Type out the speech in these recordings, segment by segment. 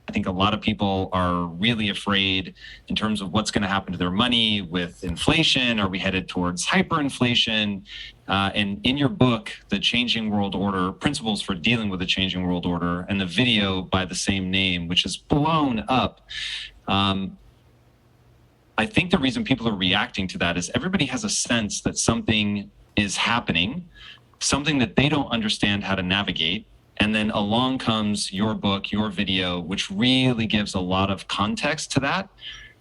I think a lot of people are really afraid in terms of what's going to happen to their money with inflation. Are we headed towards hyperinflation? And in your book, The Changing World Order, Principles for Dealing with the Changing World Order, and the video by the same name, which is blown up, I think the reason people are reacting to that is everybody has a sense that something is happening, something that they don't understand how to navigate. And then along comes your book, your video, which really gives a lot of context to that.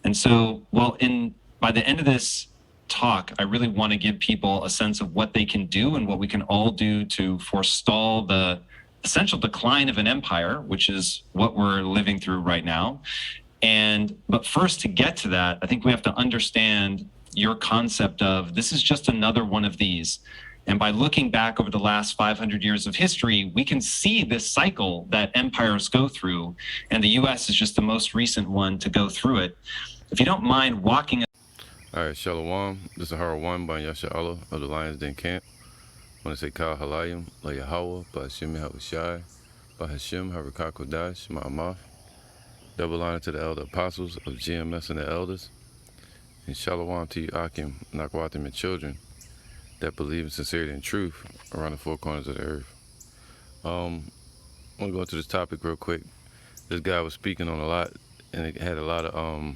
And so, by the end of this talk, I really want to give people a sense of what they can do and what we can all do to forestall the essential decline of an empire, which is what we're living through right now. But first, to get to that, I think we have to understand your concept of this is just another one of these. And by looking back over the last 500 years of history, we can see this cycle that empires go through. And the US is just the most recent one to go through it. If you don't mind walking. All right, Shalom. This is Hara 1 by Yasha Allah of the Lions Den Camp. I want to say Kal Halayim, La Yahweh, by Hashem Yahushai, by Hashem Harakah Kodash, Ma'amah. Double honor to the elder apostles of GMS and the elders. And Shalom to you, Akim, Nakwatim, and children that believe in sincerity and truth around the four corners of the earth. I want to go into this topic real quick. This guy was speaking on a lot, and it had a lot of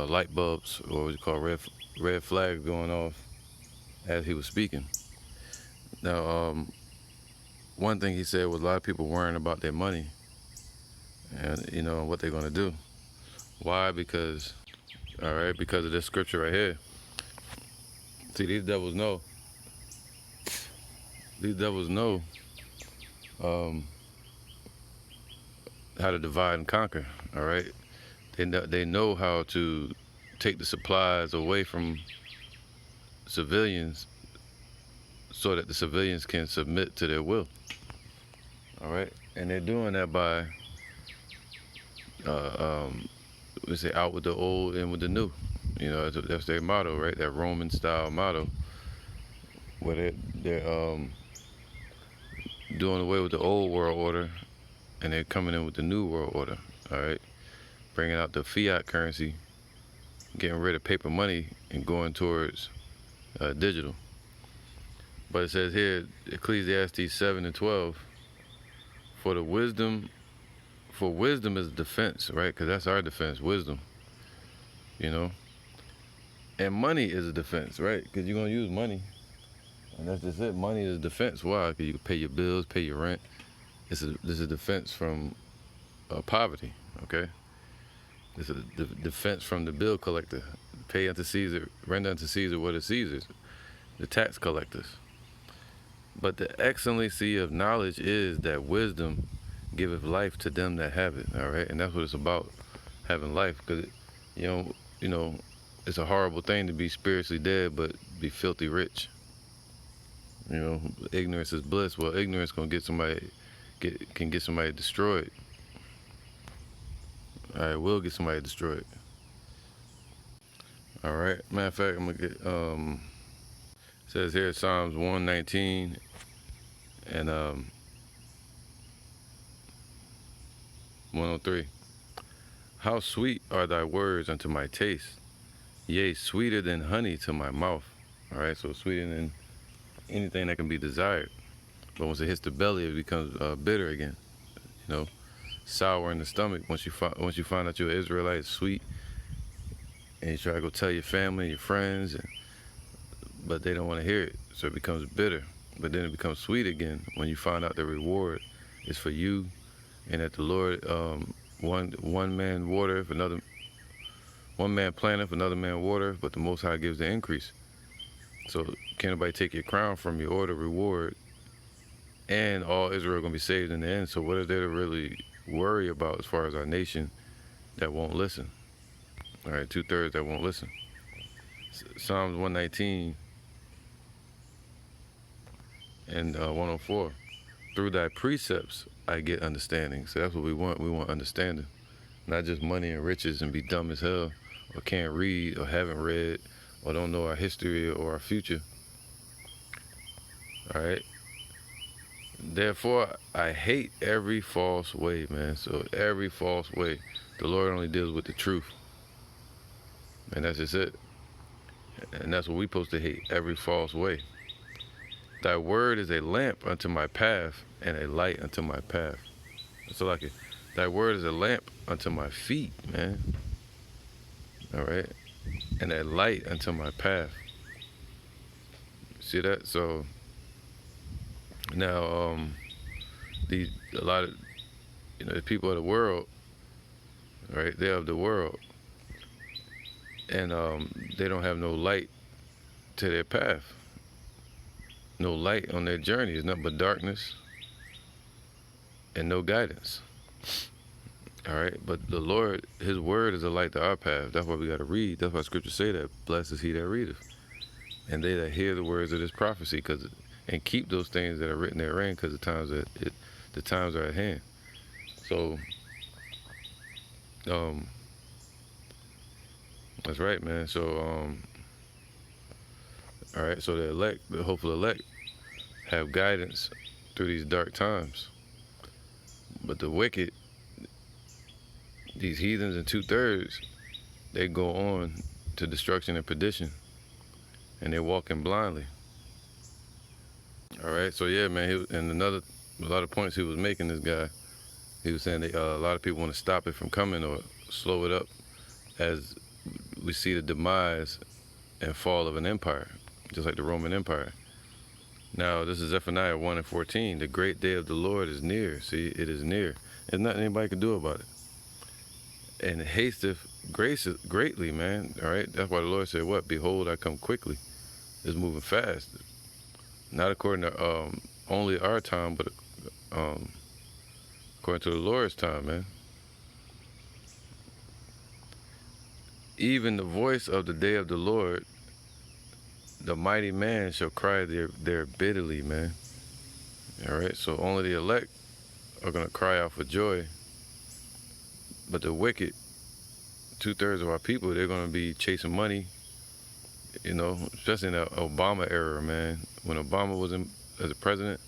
light bulbs, or what you call red flags going off as he was speaking. Now, one thing he said was a lot of people worrying about their money and, you know, what they're going to do. Why? Because of this scripture right here. See, these devils know how to divide and conquer, all right? They know how to take the supplies away from civilians so that the civilians can submit to their will, all right? And they're doing that by, we say, out with the old, in with the new. You know, that's their motto, right? That Roman style motto, where they're doing away with the old world order and they're coming in with the new world order, all right? Bringing out the fiat currency, getting rid of paper money and going towards digital. But it says here, Ecclesiastes 7:12, for wisdom is defense, right? Because that's our defense, wisdom, you know? And money is a defense, right? Because you're going to use money. And that's just it. Money is a defense. Why? Because you can pay your bills, pay your rent. This is a defense from poverty, okay? This is a defense from the bill collector. Pay unto Caesar, render unto Caesar what is Caesar's, the tax collectors. But the excellency of knowledge is that wisdom giveth life to them that have it, all right? And that's what it's about, having life. Because, you know, it's a horrible thing to be spiritually dead but be filthy rich. You know, ignorance is bliss. Well, ignorance can get somebody destroyed. All right, will get somebody destroyed. All right. Matter of fact, I'm gonna get. It says here Psalms 119 and 103. How sweet are thy words unto my taste, yea, sweeter than honey to my mouth. All right, so sweeter than anything that can be desired. But once it hits the belly, it becomes bitter again. You know, sour in the stomach. Once you find out you're an Israelite, it's sweet, and you try to go tell your family, your friends, but they don't want to hear it, so it becomes bitter. But then it becomes sweet again when you find out the reward is for you, and that the Lord, one man watereth, one man planteth, another man watereth, but the Most High gives the increase. So can't nobody take your crown from you or the reward, and all Israel gonna be saved in the end. So what is there to really worry about as far as our nation that won't listen? All right, 2/3 that won't listen. Psalms 119 and 104. Through thy precepts I get understanding. So that's what we want. We want understanding, not just money and riches and be dumb as hell, or can't read, or haven't read, or don't know our history or our future. All right. Therefore, I hate every false way, man. So every false way, the Lord only deals with the truth, and that's just it. And that's what we supposed to hate, every false way. Thy word is a lamp unto my path and a light unto my path. So like it. Thy word is a lamp unto my feet, man. All right, and a light unto my path. See that? So now, a lot of the people of the world, right? They're of the world, and they don't have no light to their path, no light on their journey. It's nothing but darkness and no guidance. All right, but the Lord, His word is a light to our path. That's why we got to read. That's why Scripture say that blessed is he that readeth, and they that hear the words of this prophecy, and keep those things that are written therein, because the times are at hand. So, that's right, man. So, all right. So the hopeful elect, have guidance through these dark times, but the wicked, these heathens and 2/3, they go on to destruction and perdition, and they're walking blindly. All right, so yeah, man. A lot of points he was making. This guy, he was saying that a lot of people want to stop it from coming or slow it up, as we see the demise and fall of an empire, just like the Roman Empire. Now, this is Zephaniah 1:14. The great day of the Lord is near. See, it is near. There's nothing anybody can do about it. And it hasteth greatly, man. All right, that's why the Lord said, "What? Behold, I come quickly." It's moving fast, not according to only our time, but according to the Lord's time, man. Even the voice of the day of the Lord, the mighty man shall cry there bitterly, man. All right, so only the elect are gonna cry out for joy, but the wicked, 2/3 of our people, they're gonna be chasing money. Especially in the Obama era, man. When Obama was as a president,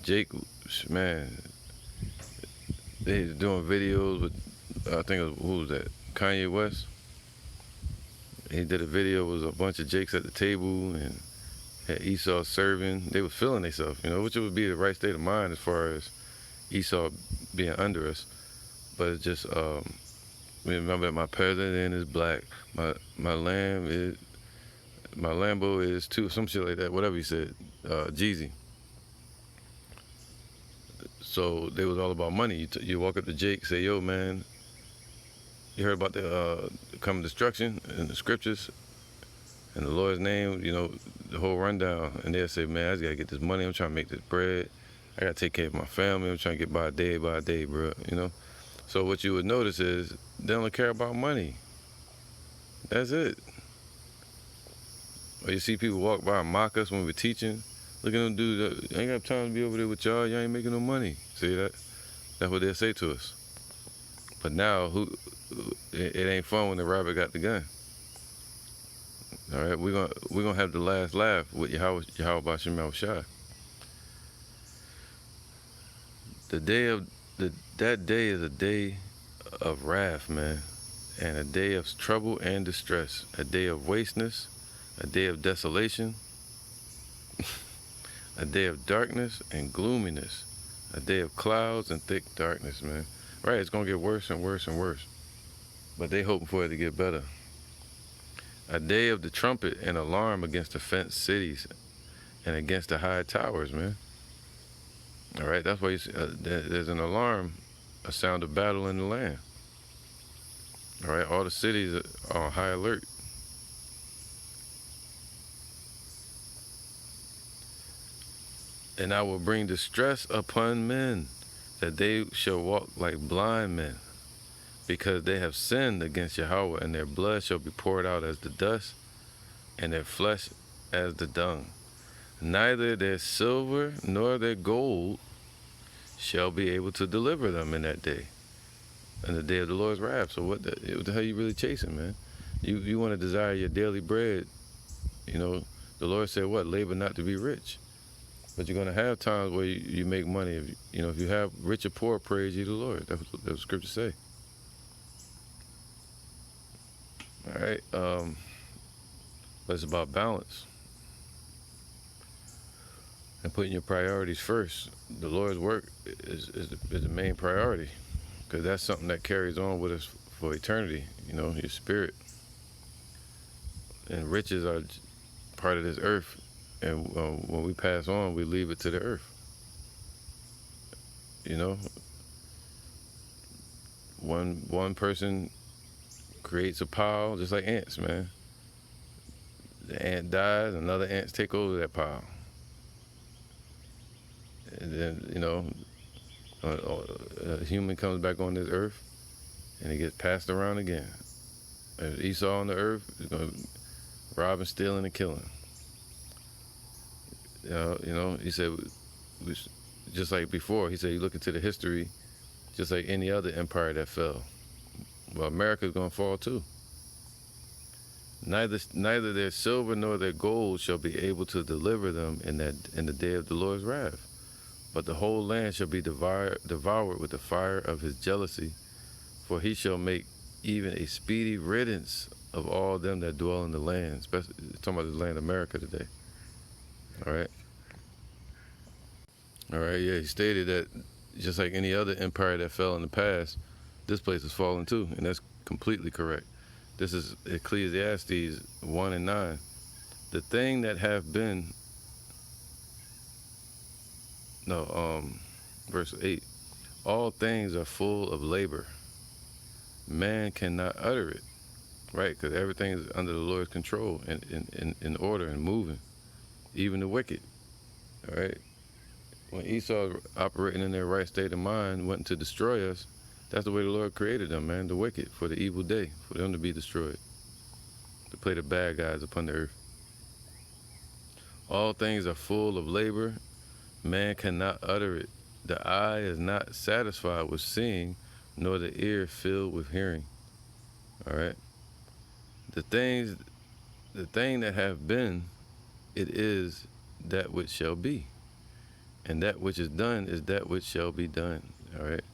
Jake, man, they was doing videos with, I think who was that? Kanye West. He did a video with a bunch of Jakes at the table and had Esau serving. They was feeling themselves, which would be the right state of mind as far as Esau being under us. But it's just, remember that my president is black. My Lambo is too, some shit like that, whatever he said, Jeezy. So they was all about money. You walk up to Jake, say, "Yo, man, you heard about the coming destruction in the scriptures, in the Lord's name, the whole rundown." And they'll say, "Man, I just gotta get this money. I'm trying to make this bread. I gotta take care of my family. I'm trying to get by day, bro." So what you would notice is they don't care about money. That's it. Or you see people walk by and mock us when we're teaching. Look at them dudes. I ain't got time to be over there with y'all. Y'all ain't making no money. See that? That's what they'll say to us. But now, it ain't fun when the rabbit got the gun. All right, we're gonna have the last laugh with Yahweh Bashim Yahushua. That day is a day of wrath, man, and a day of trouble and distress, a day of wasteness, a day of desolation, a day of darkness and gloominess, a day of clouds and thick darkness, man. Right, it's gonna get worse and worse and worse, but they hoping for it to get better. A day of the trumpet and alarm against the fenced cities and against the high towers, man. All right, that's why you see, there's an alarm, a sound of battle in the land. All right, all the cities are on high alert. And I will bring distress upon men, that they shall walk like blind men, because they have sinned against Yahweh, and their blood shall be poured out as the dust, and their flesh as the dung. Neither their silver nor their gold shall be able to deliver them in that day, in the day of the Lord's wrath. So what the hell you really chasing, man? You want to desire your daily bread. The Lord said what? Labor not to be rich. But you're gonna have times where you make money. If if you have rich or poor, praise ye the Lord. That's what scripture say. All right. But it's about balance and putting your priorities first. The Lord's work is the main priority, because that's something that carries on with us for eternity. Your spirit and riches are part of this earth, and when we pass on, we leave it to the earth. One person creates a pile, just like ants, man. The ant dies, another ants take over that pile, and then a human comes back on this earth, and it gets passed around again. And Esau on the earth is gonna rob and stealing and killing. He said, just like before, he said, you look into the history, just like any other empire that fell. Well, America's gonna fall too. Neither their silver nor their gold shall be able to deliver them in the day of the Lord's wrath. But the whole land shall be devoured with the fire of his jealousy, for he shall make even a speedy riddance of all them that dwell in the land. Especially talking about the land of America today. All right. Yeah, he stated that just like any other empire that fell in the past, this place is falling too, and that's completely correct. This is Ecclesiastes 1:9. The thing that have been, verse 8. All things are full of labor. Man cannot utter it, right? Because everything is under the Lord's control and in order and moving, even the wicked, all right? When Esau operating in their right state of mind went to destroy us, that's the way the Lord created them, man, the wicked, for the evil day, for them to be destroyed, to play the bad guys upon the earth. All things are full of labor. Man cannot utter it. The eye is not satisfied with seeing, nor the ear filled with hearing. All right? The thing that have been, it is that which shall be. And that which is done is that which shall be done. All right?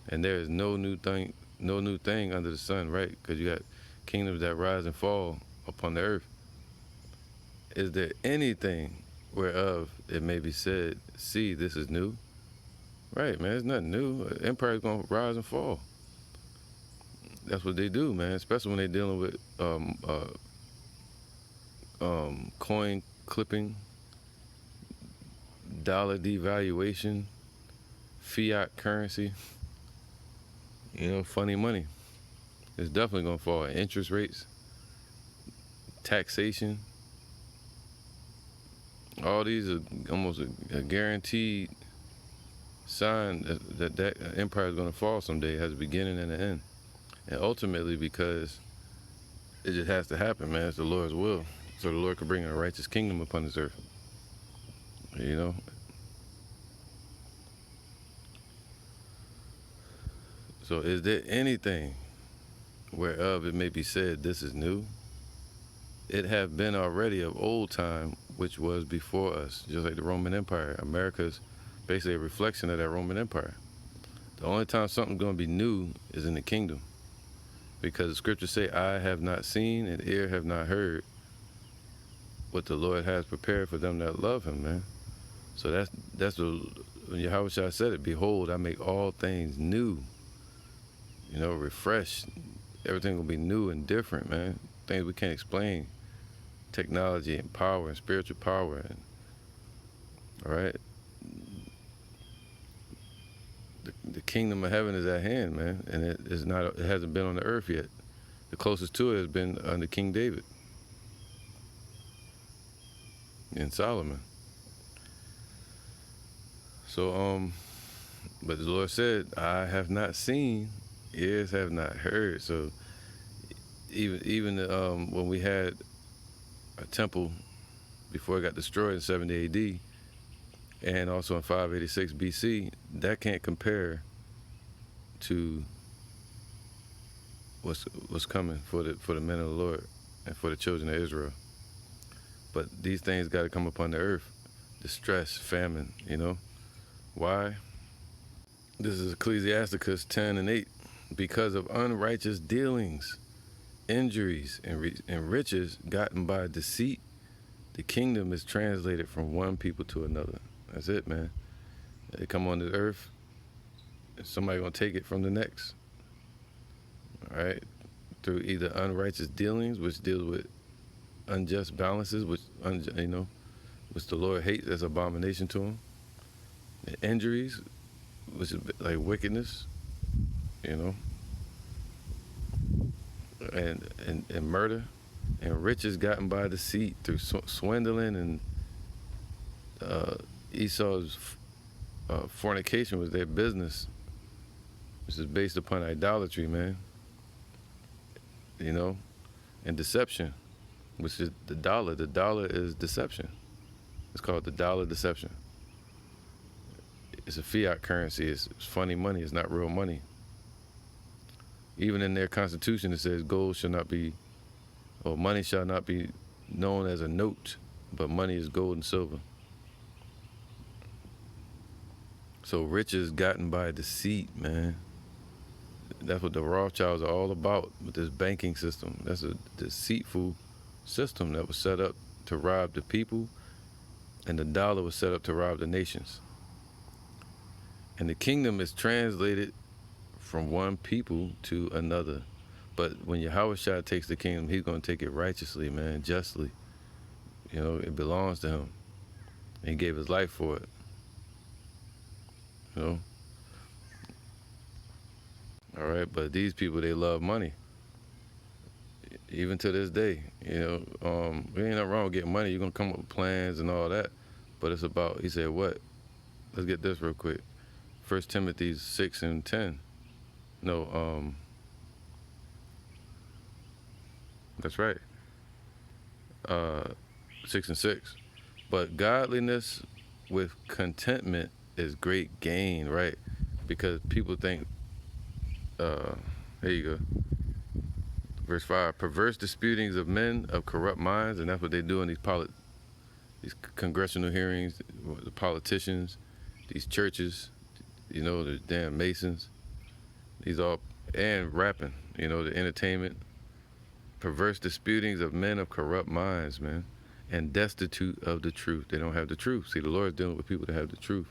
And there is no new thing under the sun, right? Because you got kingdoms that rise and fall upon the earth. Is there anything whereof it may be said, see, this is new? Right, man, it's nothing new. Empire's gonna rise and fall. That's what they do, man, especially when they're dealing with coin clipping, dollar devaluation, fiat currency, funny money. It's definitely gonna fall. Interest rates, taxation, all these are almost a guaranteed sign that empire is going to fall someday. It has a beginning and an end, and ultimately, because it just has to happen, man. It's the Lord's will, so the Lord can bring a righteous kingdom upon this earth. So is there anything whereof it may be said, this is new? It have been already of old time, which was before us, just like the Roman Empire. America's basically a reflection of that Roman Empire. The only time something's going to be new is in the kingdom, because the scriptures say, eye have not seen and ear have not heard what the Lord has prepared for them that love him, man. So that's when Yahweh Shah said it, behold, I make all things new, refreshed. Everything will be new and different, man. Things we can't explain. Technology and power and spiritual power, all right? The kingdom of heaven is at hand, man, and it hasn't been on the earth yet. The closest to it has been under King David and Solomon. So, but the Lord said, I have not seen, ears have not heard. So even when we had a temple before it got destroyed in 70 AD, and also in 586 BC, that can't compare to what's coming for the men of the Lord and for the children of Israel. But these things got to come upon the earth. distress, famine, you know. Why? This is Ecclesiasticus 10 and 8. Because of unrighteous dealings, injuries, and riches gotten by deceit, the kingdom is translated from one people to another. That's it, man. They come on this earth, and somebody gonna take it from the next. All right, through either unrighteous dealings, which deals with unjust balances, which which the Lord hates as abomination to him. And injuries, which is like wickedness, you know, and murder, and riches gotten by deceit through swindling, and Esau's fornication was their business, which is based upon idolatry, man. You know, and deception, which is the dollar. The dollar is deception. It's called the dollar deception. It's a fiat currency. It's funny money. It's not real money. Even in their constitution, it says gold shall not be, or money shall not be known as a note, but money is gold and silver. So riches gotten by deceit, man. That's what the Rothschilds are all about with this banking system. That's a deceitful system that was set up to rob the people, and the dollar was set up to rob the nations. And the kingdom is translated from one people to another. But when Yahushua takes the kingdom, he's going to take it righteously, man, justly. You know, it belongs to him. And he gave his life for it. You know? All right, but these people, they love money. Even to this day, you know, there ain't nothing wrong with getting money. You're going to come up with plans and all that. But it's about, he said, what? Let's get this real quick. 1 Timothy 6 and 10. No, that's right. 6 and 6. But godliness with contentment is great gain, right? Because people think, here you go. Verse 5, perverse disputings of men of corrupt minds, and that's what they do in these congressional hearings, the politicians, these churches, you know, the damn Masons, these all, and rapping, you know, the entertainment. Perverse disputings of men of corrupt minds, man, and destitute of the truth. They don't have the truth. See, the Lord is dealing with people that have the truth.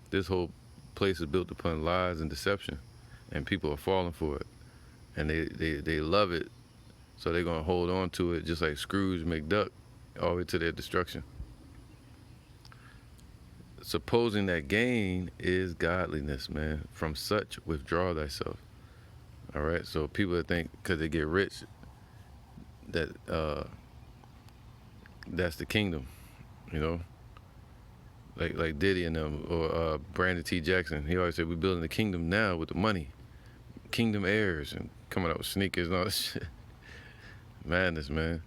This whole place is built upon lies and deception, and people are falling for it. And they love it, so they're going to hold on to it just like Scrooge McDuck all the way to their destruction. Supposing that gain is godliness, man. From such withdraw thyself. All right, so people that think because they get rich that that's the kingdom, you know, like Diddy and them, or Brandon T. Jackson. He always said, we're building the kingdom now with the money. Kingdom heirs, and coming out with sneakers and all this shit. Madness, man.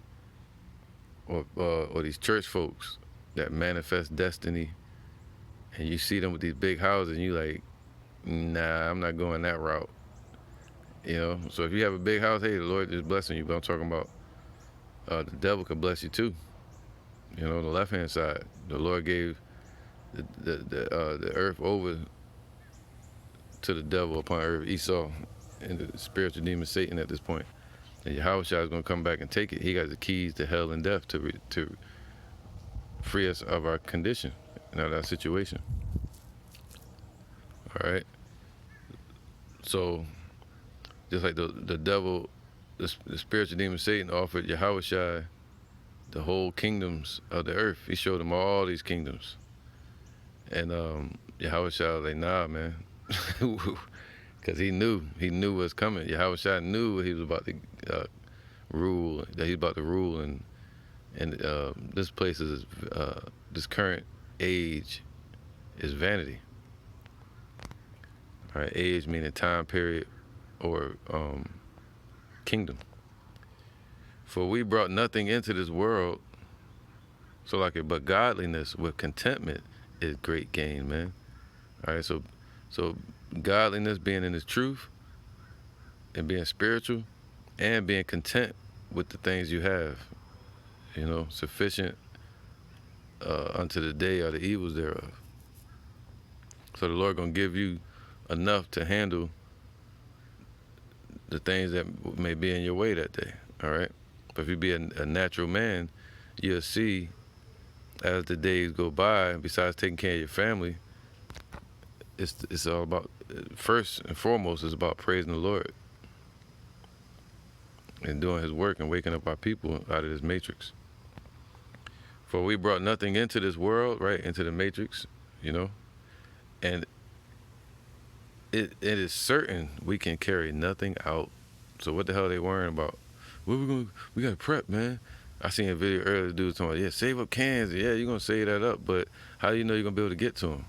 Or these church folks that manifest destiny, and you see them with these big houses, and you like, nah, I'm not going that route. You know, so if you have a big house, hey, the Lord is blessing you. But I'm talking about the devil could bless you too. You know, the left-hand side, the Lord gave the earth over to the devil upon earth, Esau, and the spiritual demon Satan at this point. And Yahushua is going to come back and take it. He got the keys to hell and death to free us of our condition and of our situation. All right. So, just like the devil, the spiritual demon Satan offered Yahushua the whole kingdoms of the earth. He showed him all these kingdoms. And Yahushua was like, nah, man. Because he knew what's coming. Yahushua knew what he was about to rule, that he's about to rule. And this place is, this current age is vanity. All right, age meaning time period or kingdom. For we brought nothing into this world, so like it, but godliness with contentment is great gain, man. All right, so godliness, being in his truth and being spiritual and being content with the things you have, you know, sufficient unto the day or the evils thereof. So the Lord gonna give you enough to handle the things that may be in your way that day. All right. But if you be a natural man, you'll see as the days go by. Besides taking care of your family, it's all about, first and foremost, it's about praising the Lord and doing His work and waking up our people out of this matrix. For we brought nothing into this world, right, into the matrix, you know, and it is certain we can carry nothing out. So what the hell are they worrying about? We gotta prep, man. I seen a video earlier, dude talking about, yeah, save up cans. Yeah, you're gonna save that up, but how do you know you're gonna be able to get to them?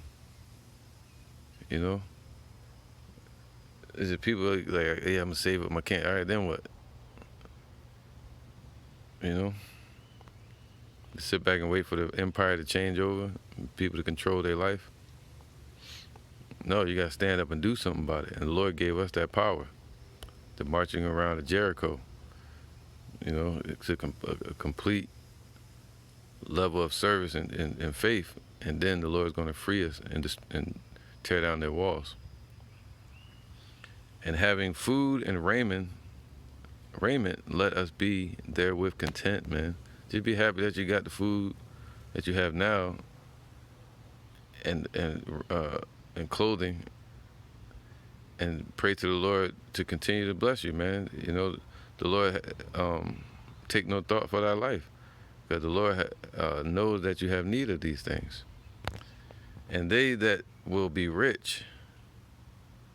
You know? Is it people like, yeah, I'm gonna save up my can. All right, then what? You know? Sit back and wait for the empire to change over, people to control their life. No, you gotta stand up and do something about it. And the Lord gave us that power. The marching around of Jericho. You know, it's a complete level of service and faith, and then the Lord's going to free us and tear down their walls. And having food and raiment, let us be therewith content, man. Just be happy that you got the food that you have now, and clothing, and pray to the Lord to continue to bless you, man. You know, the Lord take no thought for thy life, because the Lord knows that you have need of these things. And they that will be rich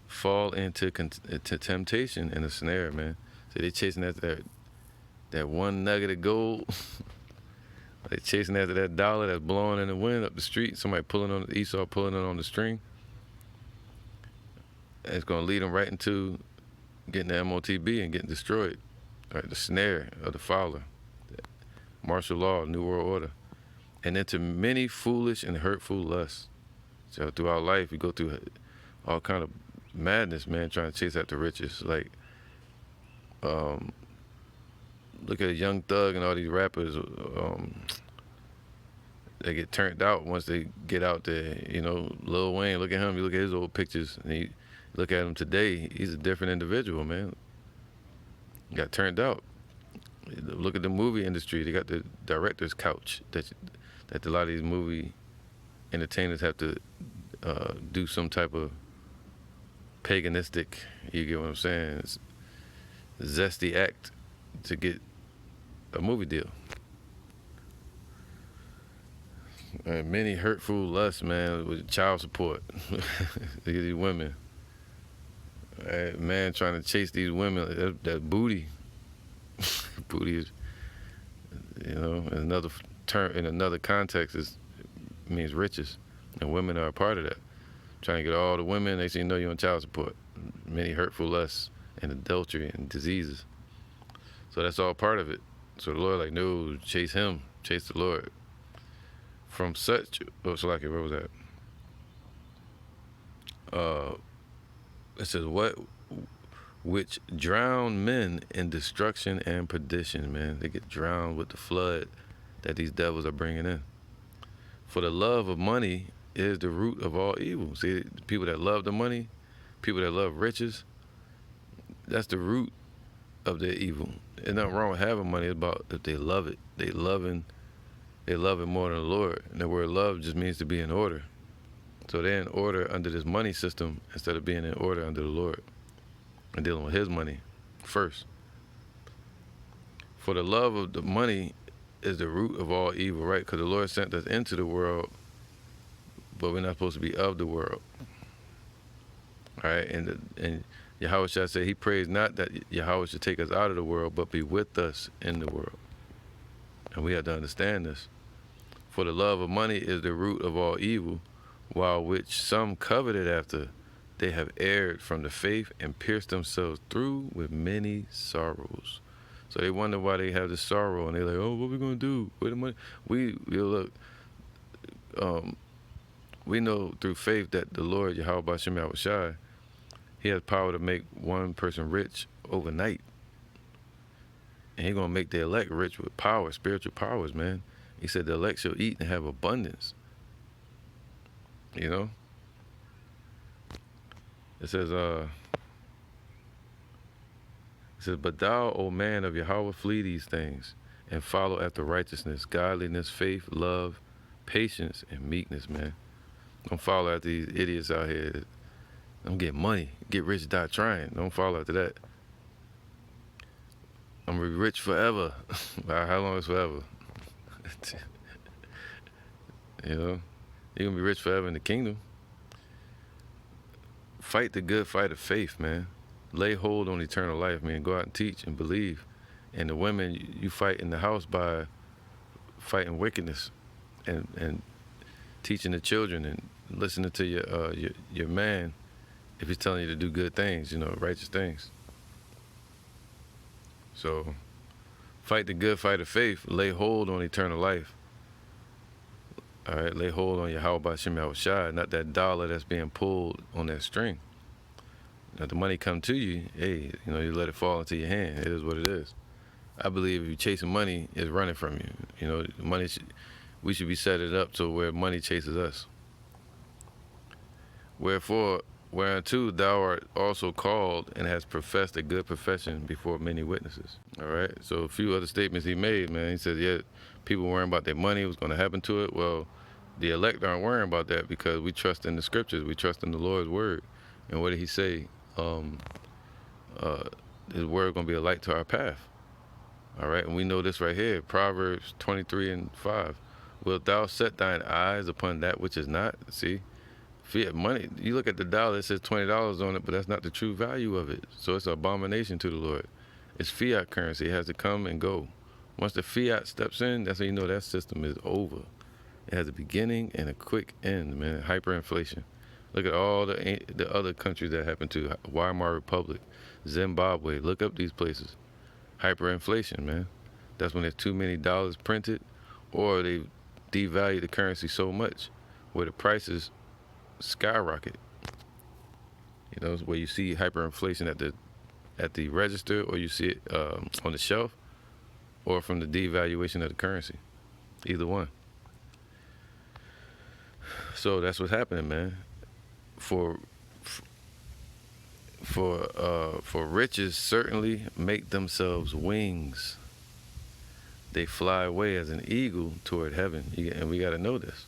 fall into temptation and a snare, man. So they chasing after that one nugget of gold. They chasing after that dollar that's blowing in the wind up the street. Somebody pulling on Esau, pulling it on the string. And it's gonna lead them right into getting the MOTB and getting destroyed. Right, the snare of the fowler, martial law, New World Order, and into many foolish and hurtful lusts. So throughout life, we go through all kind of madness, man, trying to chase after riches. Like, look at Young Thug and all these rappers. They get turned out once they get out there. You know, Lil Wayne, look at him. You look at his old pictures, and you look at him today. He's a different individual, man. Got turned out. Look at the movie industry. They got the director's couch that a lot of these movie entertainers have to do some type of paganistic, you get what I'm saying, it's a zesty act to get a movie deal. And many hurtful lusts, man, with child support. Look at these women. Man trying to chase these women, that booty. Booty is, you know, in another term, in another context, means riches, and women are a part of that. Trying to get all the women, they say, no, you're on child support. Many hurtful lusts and adultery and diseases. So that's all part of it. So the Lord, like, no, chase Him, chase the Lord. From such, where was that? It says, what? Which drown men in destruction and perdition, man. They get drowned with the flood that these devils are bringing in. For the love of money is the root of all evil. See, people that love the money, people that love riches, that's the root of their evil. There's nothing wrong with having money. It's about if they love it. They love it more than the Lord. And the word love just means to be in order. So they're in order under this money system instead of being in order under the Lord and dealing with His money first. For the love of the money is the root of all evil, right? Because the Lord sent us into the world, but we're not supposed to be of the world. All right, and Yahweh shall say, He prays not that Yahweh should take us out of the world, but be with us in the world. And we have to understand this. For the love of money is the root of all evil, while which some coveted after, they have erred from the faith and pierced themselves through with many sorrows. So they wonder why they have this sorrow, and they're like, oh, what are we going to do? Where the money? We know through faith that the Lord, Yahweh B'Shem Yahushai, He has power to make one person rich overnight. And He's going to make the elect rich with power, spiritual powers, man. He said the elect shall eat and have abundance. You know? It says, but thou, O man of Yahweh, flee these things, and follow after righteousness, godliness, faith, love, patience, and meekness, man. Don't follow after these idiots out here that don't get money, get rich, die trying. Don't follow after that. I'm gonna be rich forever. How long is forever? You know? You're gonna be rich forever in the kingdom. Fight the good fight of faith, man. Lay hold on eternal life, man. Go out and teach and believe. And the women, you fight in the house by fighting wickedness and teaching the children and listening to your man if he's telling you to do good things, you know, righteous things. So fight the good fight of faith. Lay hold on eternal life. All right, lay hold on your how about Shem Shai, not that dollar that's being pulled on that string. Now the money come to you, hey, you know, you let it fall into your hand. It is what it is. I believe if you're chasing money, it's running from you. You know, money we should be set it up to where money chases us. Wherefore, whereunto thou art also called and hast professed a good profession before many witnesses. All right, so a few other statements he made, man. He said, yeah, people worrying about their money, what's going to happen to it. Well, the elect aren't worrying about that because we trust in the scriptures. We trust in the Lord's word. And what did he say? His word going to be a light to our path. All right, and we know this right here, Proverbs 23:5. Wilt thou set thine eyes upon that which is not? See, fiat money, you look at the dollar, it says $20 on it, but that's not the true value of it. So it's an abomination to the Lord. It's fiat currency. It has to come and go. Once the fiat steps in, that's how you know that system is over. It has a beginning and a quick end, man. Hyperinflation. Look at all the other countries that happened to Weimar Republic, Zimbabwe. Look up these places. Hyperinflation, man. That's when there's too many dollars printed, or they devalue the currency so much where the prices skyrocket. You know, where you see hyperinflation at the register, or you see it on the shelf, or from the devaluation of the currency. Either one. So that's what's happening, man. For riches certainly make themselves wings. They fly away as an eagle toward heaven, and we got to know this.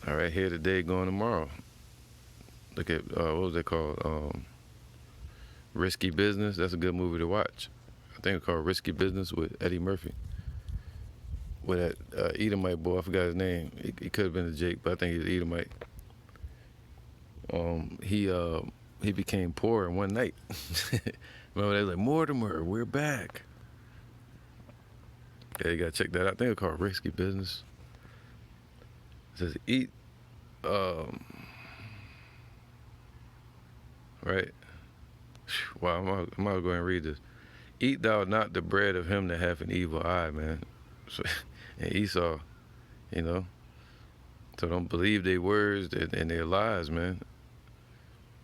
All right, here today, going tomorrow. Look at what was it called? Risky Business. That's a good movie to watch. I think it's called Risky Business with Eddie Murphy. With that Edomite boy, I forgot his name. He could have been a Jake, but I think he's Edomite. He became poor in one night. Remember, they were like, Mortimer, we're back. Yeah, you gotta check that out. I think it's called Risky Business. It says eat, right? Wow, I'm gonna go ahead and read this. Eat thou not the bread of him that hath an evil eye, man. So, and Esau, you know. So don't believe their words and their lies, man.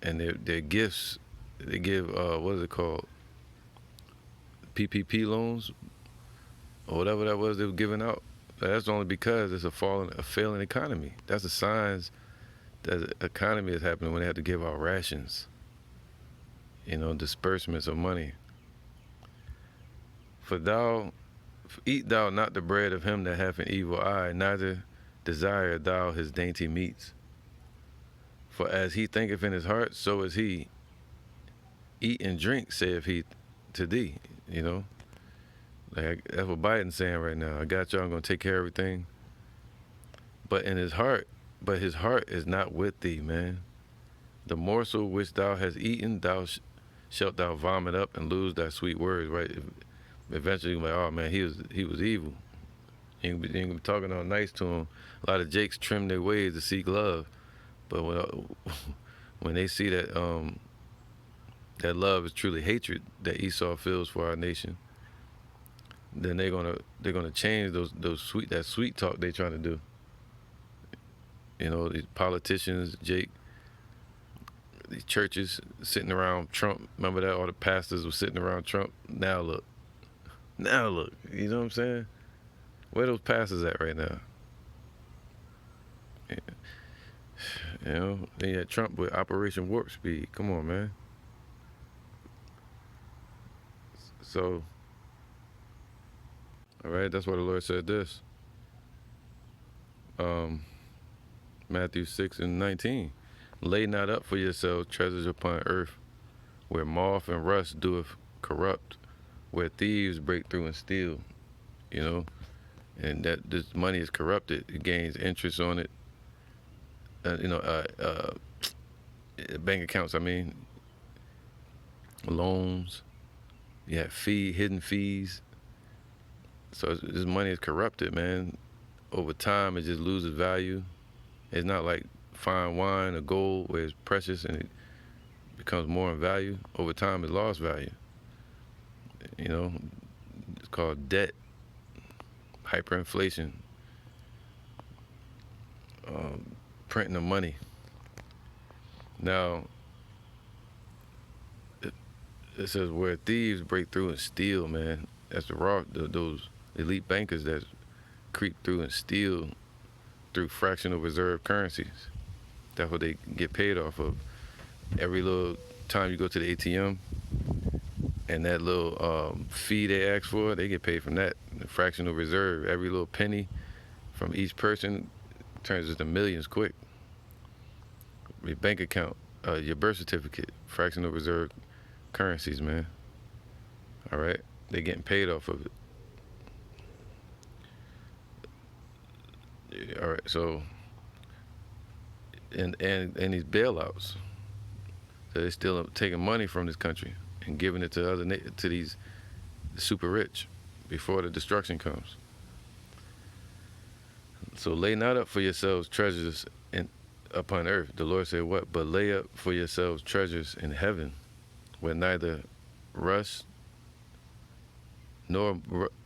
And their gifts. They give what is it called? PPP loans, or whatever that was they were giving out. That's only because it's a failing economy. That's the signs that the economy is happening when they have to give out rations. You know, disbursements of money. Eat thou not the bread of him that hath an evil eye, neither desire thou his dainty meats. For as he thinketh in his heart, so is he. Eat and drink, saith he to thee, you know. Like, that's what Biden's saying right now. I got y'all, I'm going to take care of everything. But his heart is not with thee, man. The morsel which thou hast eaten, shalt thou vomit up and lose thy sweet words, right? Eventually, you're like, oh man, he was evil. You ain't gonna be talking all nice to him. A lot of jakes trim their ways to seek love. But when they see that that love is truly hatred that Esau feels for our nation, then they're gonna change that sweet talk they trying to do. You know, these politicians, Jake, these churches sitting around Trump. Remember that? All the pastors were sitting around Trump. Now look, you know what I'm saying? Where those passes at right now? You know, then you had Trump with Operation Warp Speed. Come on, man. So, all right, that's why the Lord said this. Matthew 6:19. Lay not up for yourselves treasures upon earth, where moth and rust doeth corrupt, where thieves break through and steal. You know, and that this money is corrupted. It gains interest on it. Bank accounts. I mean, loans. You have hidden fees. So this money is corrupted, man. Over time, it just loses value. It's not like fine wine or gold where it's precious and it becomes more in value. Over time, it lost value. You know, it's called debt, hyperinflation, printing of money. Now, it says where thieves break through and steal, man. That's those elite bankers that creep through and steal through fractional reserve currencies. That's what they get paid off of. Every little time you go to the ATM and that little fee they ask for, they get paid from that. The fractional reserve, every little penny from each person turns into millions quick. Your bank account, your birth certificate, fractional reserve currencies, man. All right, they're getting paid off of it. All right, so and these bailouts, so they're still taking money from this country and giving it to these super rich before the destruction comes. So lay not up for yourselves treasures upon earth. The Lord said what? But lay up for yourselves treasures in heaven, where neither rust nor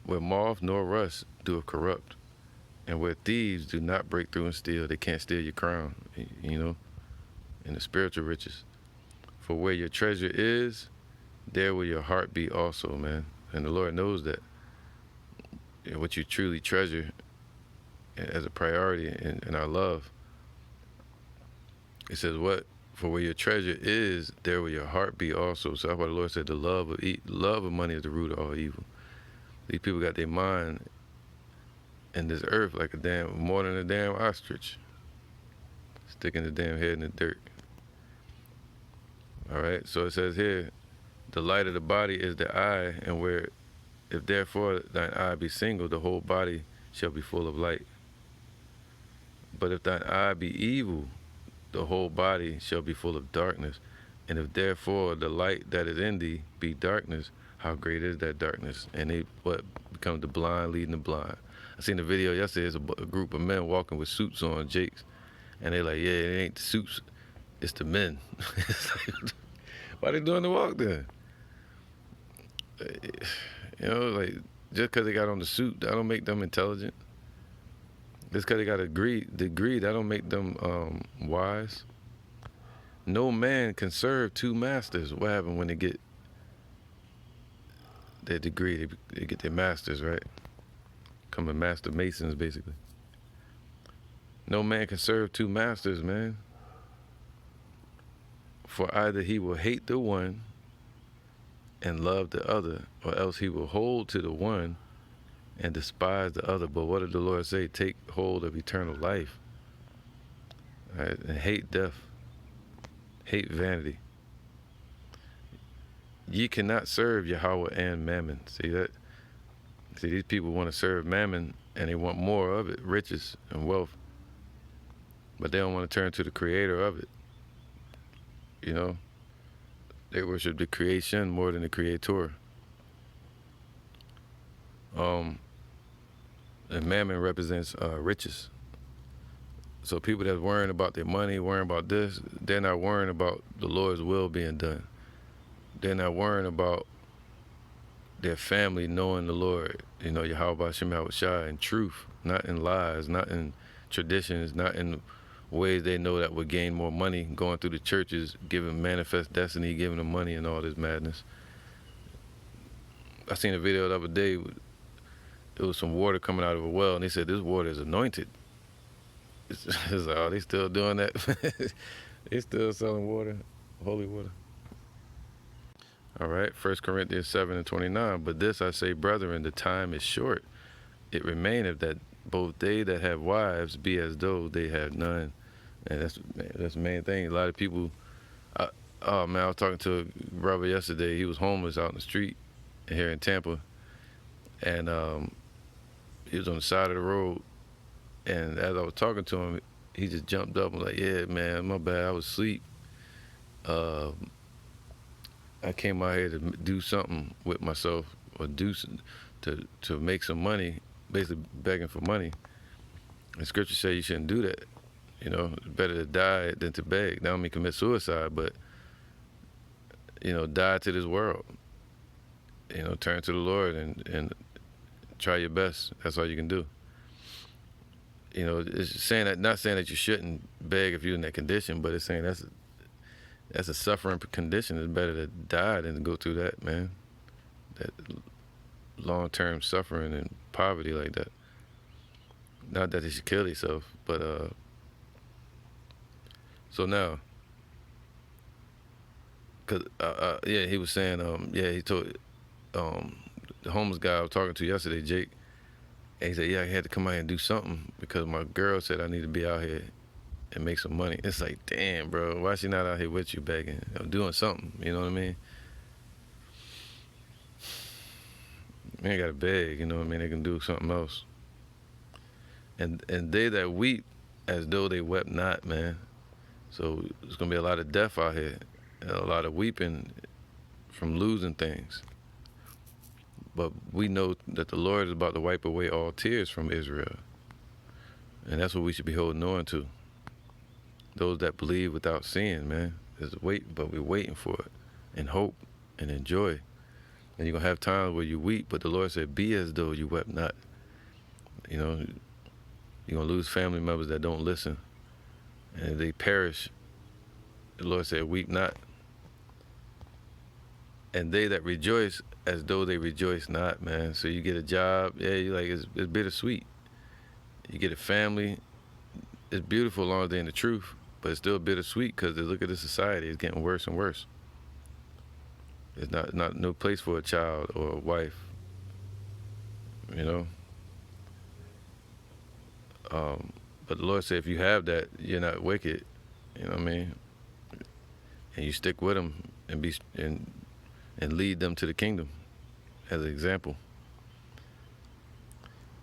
where moth nor rust doeth corrupt, and where thieves do not break through and steal. They can't steal your crown, you know, and the spiritual riches. For where your treasure is, there will your heart be also, man. And the Lord knows that. And what you truly treasure as a priority in our love. It says what? For where your treasure is, there will your heart be also. So that's why the Lord said the love of money is the root of all evil. These people got their mind in this earth like more than a damn ostrich, sticking the damn head in the dirt. All right, so it says here, the light of the body is the eye, and where, if therefore thine eye be single, the whole body shall be full of light. But if thine eye be evil, the whole body shall be full of darkness. And if therefore the light that is in thee be darkness, how great is that darkness? And they become the blind leading the blind. I seen a video yesterday. It's a group of men walking with suits on, Jakes, and they like, yeah, it ain't the suits, it's the men. Why they doing the walk then? You know, like just because they got on the suit, that don't make them intelligent. Just because they got a degree, that don't make them wise. No man can serve two masters. What happened when they get their degree? They get their masters, right? Becoming master masons, basically. No man can serve two masters, man. For either he will hate the one and love the other, or else he will hold to the one and despise the other. But what did the Lord say? Take hold of eternal life, right? And hate death, hate vanity. Ye cannot serve Yahweh and Mammon. See that? See, these people want to serve Mammon and they want more of it, riches and wealth, but they don't want to turn to the creator of it. You know, they worship the creation more than the creator. And Mammon represents riches. So people that's worrying about their money, worrying about this, they're not worrying about the Lord's will being done. They're not worrying about their family knowing the Lord, you know, Yahweh Shem Shai, in truth, not in lies, not in traditions, not in ways they know that would gain more money, going through the churches, giving manifest destiny, giving them money and all this madness. I seen a video the other day. it was some water coming out of a well, and they said this water is anointed. It's like, oh, they still doing that? They still selling water, holy water. All right, 1 Corinthians 7:29. But this I say, brethren, the time is short. It remaineth that both they that have wives be as though they had none. And that's the main thing. A lot of people. Oh man, I was talking to a brother yesterday. He was homeless out in the street here in Tampa, and he was on the side of the road. And as I was talking to him, he just jumped up and was like, "Yeah, man, my bad. I was asleep. Uh, I came out here to do something with myself, or to make some money, basically begging for money. And Scripture says you shouldn't do that. You know, it's better to die than to beg. Now, I don't mean commit suicide, but die to this world. Turn to the Lord and try your best. That's all you can do. It's saying that, not saying that you shouldn't beg if you're in that condition, but it's saying that's a suffering condition. It's better to die than to go through that, man. That long-term suffering and poverty like that. Not that you should kill yourself, but so now, he was saying, he told the homeless guy I was talking to yesterday, Jake, and he said, I had to come out here and do something because my girl said I need to be out here and make some money. It's like, damn, bro, why is she not out here with you begging? Doing something, you know what I mean? Man, ain't gotta beg, you know what I mean? They can do something else. And they that weep as though they wept not, man. So there's gonna be a lot of death out here, and a lot of weeping from losing things. But we know that the Lord is about to wipe away all tears from Israel. And that's what we should be holding on to. Those that believe without seeing, man. But we're waiting for it in hope and in joy. And you're going to have times where you weep, but the Lord said, be as though you wept not. You're going to lose family members that don't listen. And if they perish, the Lord said, weep not. And they that rejoice as though they rejoice not, man. So you get a job, you like, it's bittersweet. You get a family, it's beautiful as long as they're in the truth, but it's still bittersweet because look at the society, it's getting worse and worse. There's not no place for a child or a wife, But the Lord said, if you have that, you're not wicked, you know what I mean? And you stick with them and lead them to the kingdom as an example.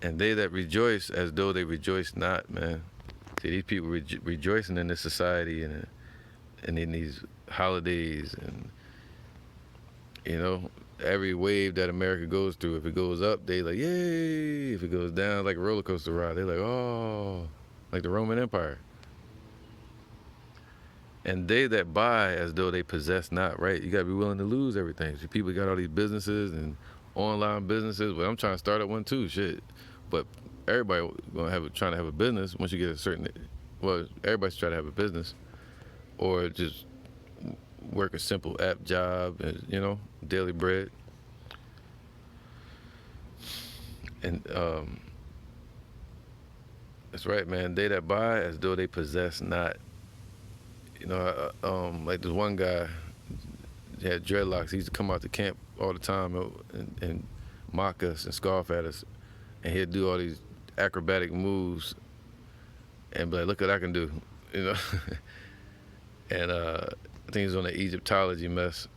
And they that rejoice as though they rejoice not, man. See, these people rejoicing in this society and in these holidays and, every wave that America goes through, if it goes up, they like, yay. If it goes down, like a roller coaster ride, they like, oh, like the Roman Empire. And they that buy as though they possess not, right? You got to be willing to lose everything. See, people got all these businesses and online businesses, but I'm trying to start up one too, shit. But everybody trying to have a business once you get a certain, everybody's trying to have a business or just work a simple app job, and, daily bread. And that's right, man. They that buy as though they possess not. Like this one guy, he had dreadlocks. He used to come out to camp all the time and mock us and scoff at us. And he'd do all these acrobatic moves and be like, look what I can do, And I think he was on the Egyptology mess,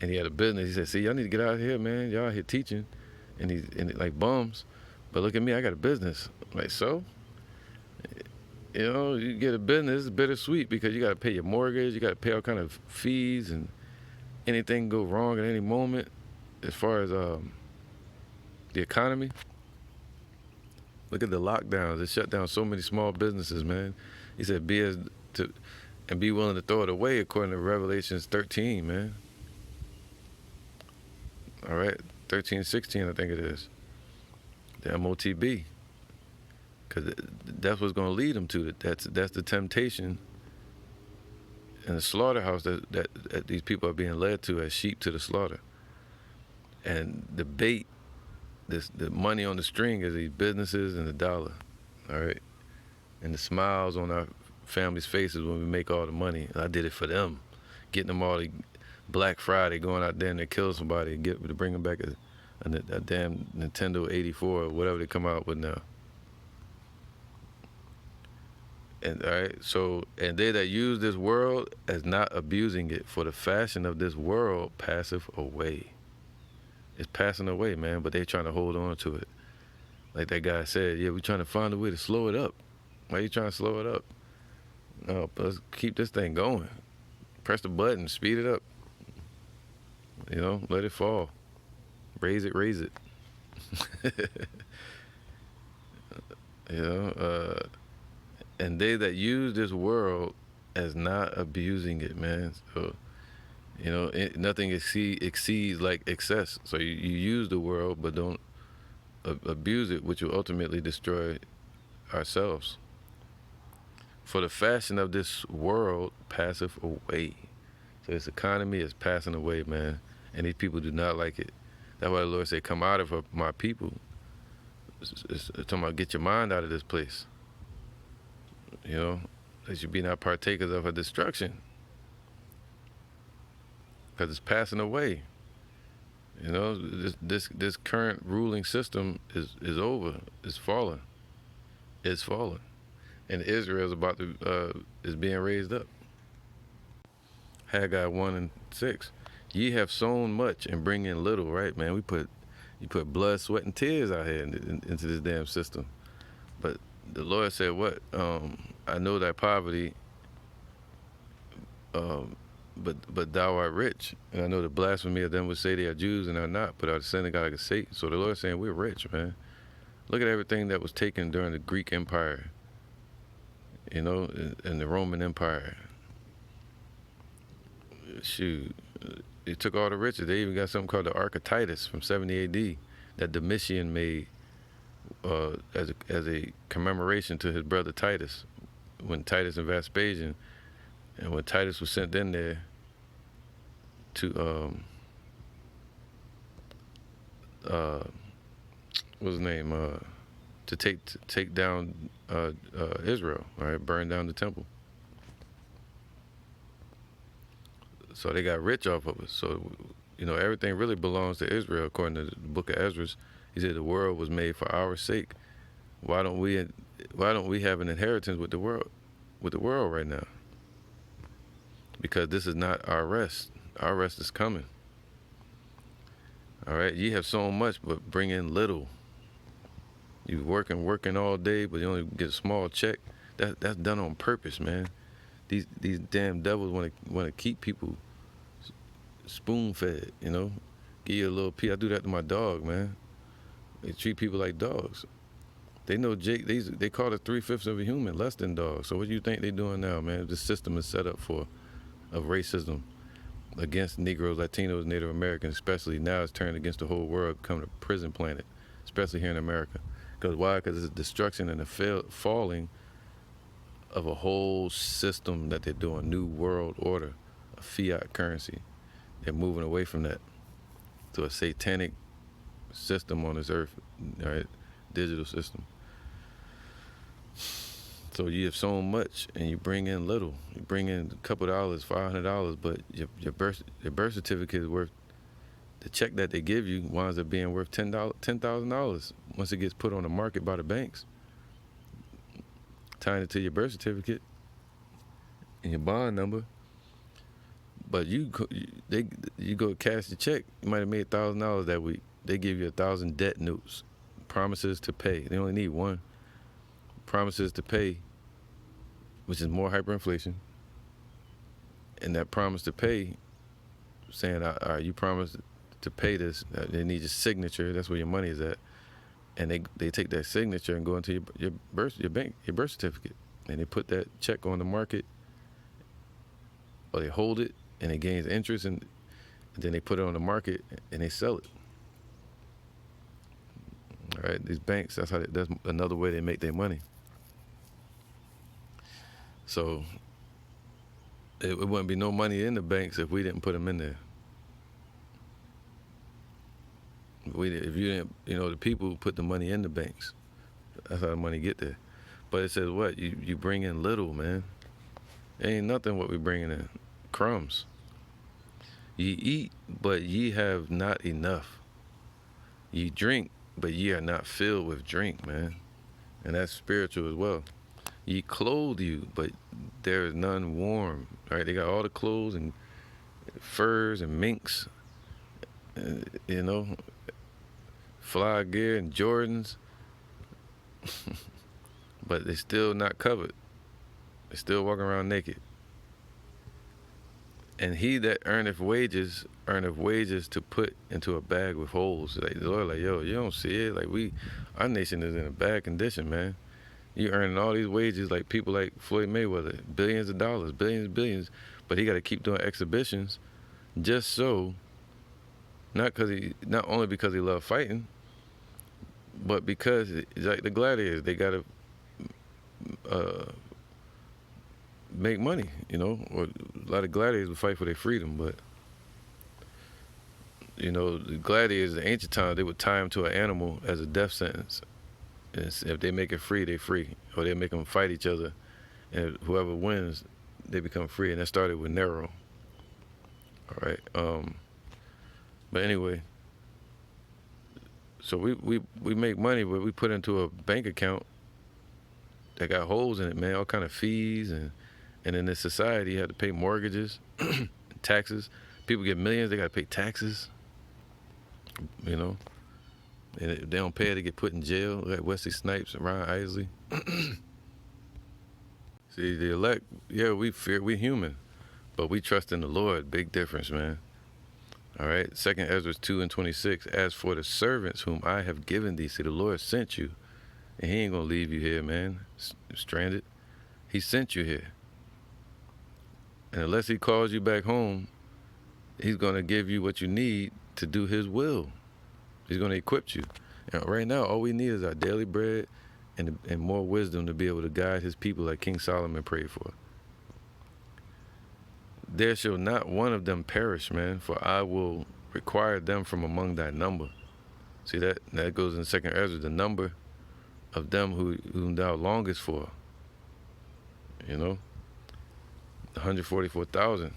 and he had a business. He said, see, y'all need to get out of here, man. Y'all out here teaching, and like bums. But look at me, I got a business. I'm like, so? You get a business, it's bittersweet because you got to pay your mortgage, you got to pay all kind of fees, and anything go wrong at any moment as far as the economy. Look at the lockdowns. It shut down so many small businesses, man. He said, be willing to throw it away according to Revelations 13, man. All right, 13:16, I think it is. The MOTB. Because that's what's going to lead them to it. That's the temptation and the slaughterhouse that these people are being led to as sheep to the slaughter. And the bait the money on the string is these businesses and the dollar, all right, and the smiles on our families' faces when we make all the money. I did it for them, getting them all to Black Friday, going out there and they kill somebody and to bring them back a damn Nintendo 84 or whatever they come out with now. And all right, so and they that use this world as not abusing it, for the fashion of this world passeth away. It's passing away, man, but they trying to hold on to it. Like that guy said, yeah, we trying to find a way to slow it up. Why are you trying to slow it up? No, let's keep this thing going. Press the button, speed it up. You know, let it fall. Raise it, raise it. You know, and they that use this world as not abusing it, man. So, you know, nothing exceeds like excess. So you use the world, but don't abuse it, which will ultimately destroy ourselves. For the fashion of this world passeth away. So this economy is passing away, man. And these people do not like it. That's why the Lord said, come out of my people. It's talking about get your mind out of this place. You know, that you be not partakers of her destruction. Because it's passing away. You know, this current ruling system is over. It's fallen. It's fallen. And Israel is about to is being raised up. Haggai 1:6. Ye have sown much and bring in little, right, man? You put blood, sweat, and tears out here into this damn system. But the Lord said, what? I know thy poverty, but thou art rich. And I know the blasphemy of them would say they are Jews and are not, but are the synagogue of Satan. So the Lord is saying, we're rich, man. Look at everything that was taken during the Greek Empire, you know, and the Roman Empire. Shoot, they took all the riches. They even got something called the Ark of Titus from 70 AD that Domitian made as a commemoration to his brother Titus, when Titus and Vespasian, and when Titus was sent in there to what's his name, to take down Israel, all right, burn down the temple. So they got rich off of it. So, you know, everything really belongs to Israel, according to the book of Ezra. He said the world was made for our sake. Why don't we have an inheritance with the world right now? Because this is not our rest. Our rest is coming. All right, ye have sown much, but bring in little. You working all day, but you only get a small check. That's done on purpose, man. These damn devils want to keep people spoon fed, you know. Give you a little piece. I do that to my dog, man. They treat people like dogs. They know Jake. They call it 3/5 of a human, less than dogs. So what do you think they're doing now, man? The system is set up of racism against Negroes, Latinos, Native Americans, especially now it's turned against the whole world, becoming a prison planet, especially here in America. Because why? Because it's a destruction and a falling of a whole system that they're doing, new world order, a fiat currency. They're moving away from that to a satanic system on this earth, all right, digital system. So you have sown much and you bring in little. You bring in a couple dollars, $500, but your birth certificate is worth, the check that they give you winds up being worth $10,000 once it gets put on the market by the banks. Tying it to your birth certificate and your bond number. But you go cash the check, you might have made $1,000 that week. They give you 1,000 debt notes, promises to pay. They only need one. Promises to pay, which is more hyperinflation. And that promise to pay, saying, all right, you promised to pay this. They need your signature. That's where your money is at. And they take that signature and go into your birth certificate, and they put that check on the market, or they hold it and it gains interest, and then they put it on the market and they sell it. All right, these banks, that's another way they make their money. So it wouldn't be no money in the banks if we didn't put them in there. if you didn't, the people put the money in the banks. That's how the money get there. But it says what? You bring in little, man. Ain't nothing what we bringing in. Crumbs. Ye eat, but ye have not enough. Ye drink, but ye are not filled with drink, man. And that's spiritual as well. Ye clothe you, but there is none warm. Right? They got all the clothes and furs and minks, fly gear and Jordans, but they still not covered. They still walking around naked. And he that earneth wages to put into a bag with holes. Like the Lord, like, yo, you don't see it. Like our nation is in a bad condition, man. You earning all these wages like people like Floyd Mayweather, billions of dollars, billions, but he got to keep doing exhibitions, just so. Not only because he loved fighting, but because it's like the gladiators, they got to make money, or a lot of gladiators would fight for their freedom, but the gladiators in ancient times, they would tie them to an animal as a death sentence, and if they make it free, they're free, or they make them fight each other, and whoever wins, they become free. And that started with Nero. All right. But anyway, so we make money, but we put into a bank account that got holes in it, man, all kind of fees, and in this society, you have to pay mortgages, taxes. People get millions, they got to pay taxes, and if they don't pay it, they get put in jail, like Wesley Snipes and Ron Isley. See, the elect, yeah, we human, but we trust in the Lord. Big difference, man. All right, 2nd Ezra 2:26, as for the servants whom I have given thee, see, the Lord sent you, and he ain't gonna leave you here, man, stranded. He sent you here. And unless he calls you back home, he's gonna give you what you need to do his will. He's gonna equip you. And right now, all we need is our daily bread and more wisdom to be able to guide his people like King Solomon prayed for. There shall not one of them perish, man, for I will require them from among thy number. See that goes in 2nd Ezra, the number of them whom thou longest for. 144,000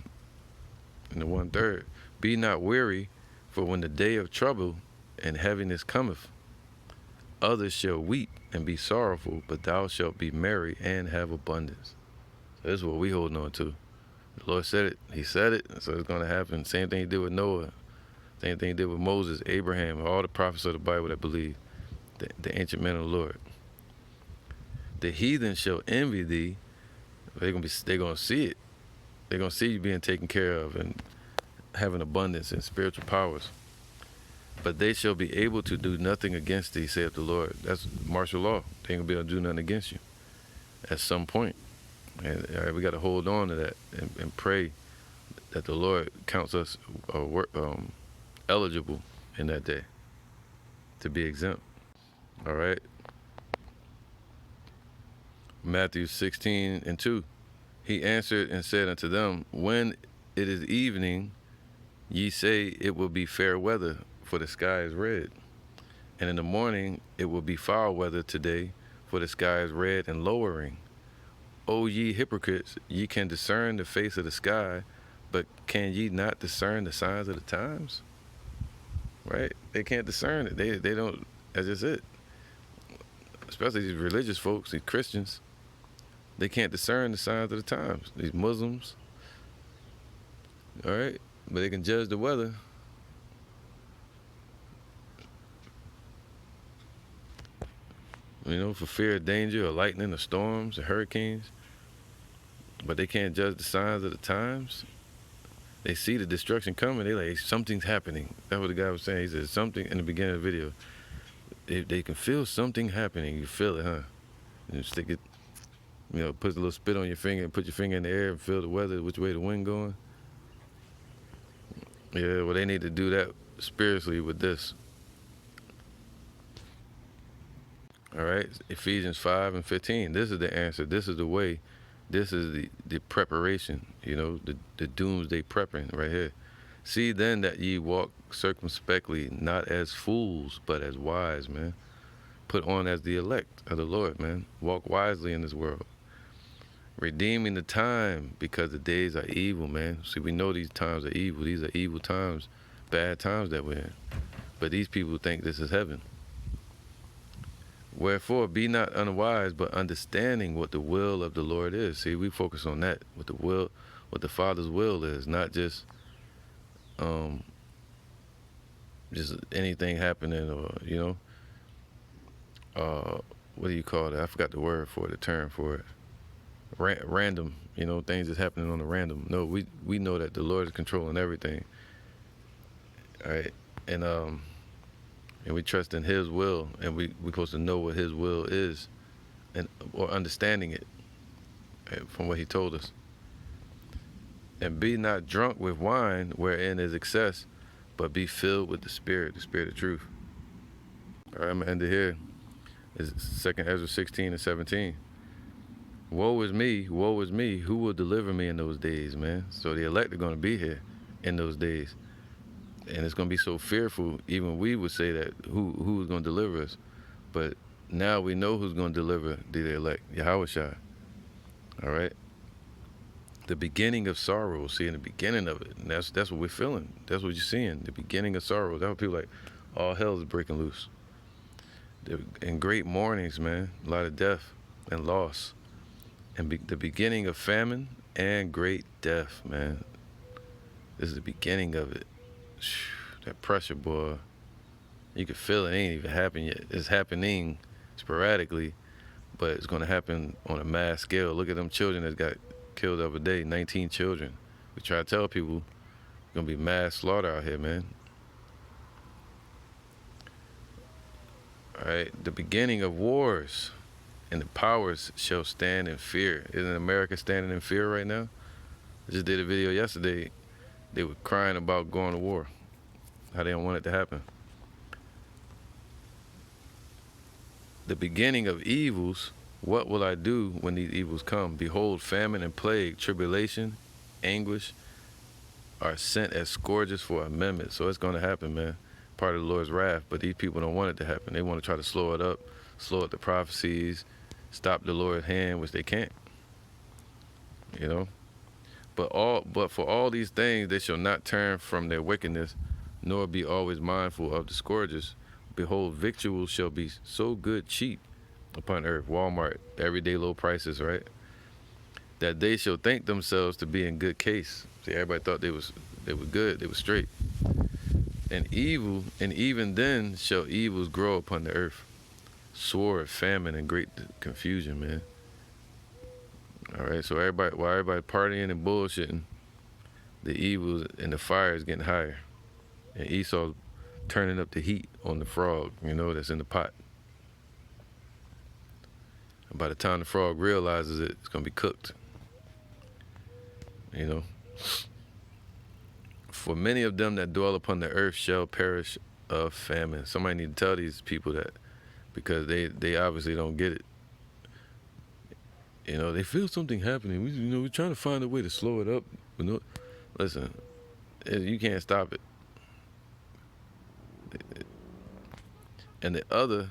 and the 1/3. Be not weary, for when the day of trouble and heaviness cometh, others shall weep and be sorrowful, but thou shalt be merry and have abundance. So this is what we holding on to. The Lord said it. He said it, so it's going to happen. Same thing he did with Noah. Same thing he did with Moses, Abraham, all the prophets of the Bible that believe, the ancient men of the Lord. The heathen shall envy thee. They're going to see it. They're going to see you being taken care of and having abundance and spiritual powers. But they shall be able to do nothing against thee, saith the Lord. That's martial law. They ain't going to be able to do nothing against you at some point. And we got to hold on to that and pray that the Lord counts us eligible in that day to be exempt. All right. Matthew 16:2. He answered and said unto them, when it is evening, ye say it will be fair weather, for the sky is red. And in the morning it will be foul weather today, for the sky is red and lowering. O ye hypocrites, ye can discern the face of the sky, but can ye not discern the signs of the times? Right? They can't discern it. They don't. That's just it. Especially these religious folks, these Christians. They can't discern the signs of the times. These Muslims. All right? But they can judge the weather. For fear of danger or lightning or storms or hurricanes. But they can't judge the signs of the times. They see the destruction coming. They're like, something's happening. That's what the guy was saying. He said something in the beginning of the video. They can feel something happening. You feel it, huh? You stick it, put a little spit on your finger and put your finger in the air and feel the weather, which way the wind going. Yeah, well, they need to do that spiritually with this. All right, Ephesians 5:15. This is the answer. This is the way. This is the preparation, the doomsday prepping right here. See then that ye walk circumspectly, not as fools, but as wise, man. Put on as the elect of the Lord, man. Walk wisely in this world. Redeeming the time, because the days are evil, man. See, we know these times are evil. These are evil times, bad times that we're in. But these people think this is heaven. Wherefore, be not unwise, but understanding what the will of the Lord is. See, we focus on that, what the Father's will is, not just anything happening, or what do you call it? I forgot the word for it, the term for it. Random, things that's happening on the random. No, we know that the Lord is controlling everything. All right, and we trust in His will, and we're supposed to know what His will is, or understanding it, right, from what He told us. And be not drunk with wine, wherein is excess, but be filled with the Spirit of truth. All right, I'm gonna end it here. It's 2 Ezra 16 and 17. Woe is me, who will deliver me in those days, man? So the elect are going to be here in those days. And it's going to be so fearful, even we would say that, who is going to deliver us? But now we know who's going to deliver the elect, Yahushua. All right? The beginning of sorrow, see, in the beginning of it. And that's what we're feeling. That's what you're seeing, the beginning of sorrow. That's what people like, all hell is breaking loose. And great mournings, man, a lot of death and loss. And the beginning of famine and great death, man. This is the beginning of it. That pressure, boy. You can feel it. It ain't even happened yet. It's happening sporadically, but it's going to happen on a mass scale. Look at them children that got killed the other day, 19 children. We try to tell people, it's going to be mass slaughter out here, man. All right, the beginning of wars. And the powers shall stand in fear. Isn't America standing in fear right now? I just did a video yesterday. They were crying about going to war. How they don't want it to happen. The beginning of evils. What will I do when these evils come? Behold, famine and plague, tribulation, anguish are sent as scourges for amendment. So it's going to happen, man. Part of the Lord's wrath. But these people don't want it to happen. They want to try to slow it up, slow up the prophecies, stop the Lord's hand, which they can't. But for all these things they shall not turn from their wickedness, nor be always mindful of the scourges. Behold, victuals shall be so good cheap upon earth, Walmart, everyday low prices, right? That they shall think themselves to be in good case. See, everybody thought they were good, they were straight. And even then shall evils grow upon the earth. Sword, famine, and great confusion, man. All right, so while everybody partying and bullshitting, the evils and the fire is getting higher. And Esau's turning up the heat on the frog, that's in the pot. And by the time the frog realizes it, it's going to be cooked. For many of them that dwell upon the earth shall perish of famine. Somebody need to tell these people that, because they obviously don't get it. They feel something happening. We're trying to find a way to slow it up. Listen, you can't stop it. And the other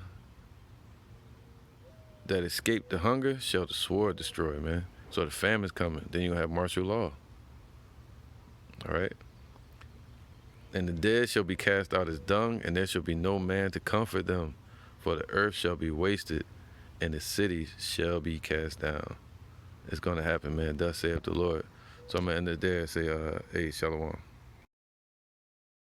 that escaped the hunger shall the sword destroy, man. So the famine's coming. Then you'll have martial law. All right? And the dead shall be cast out as dung, and there shall be no man to comfort them. For the earth shall be wasted, and the cities shall be cast down. It's going to happen, man. Thus saith the Lord. So I'm going to end it there and say, hey, Shalom.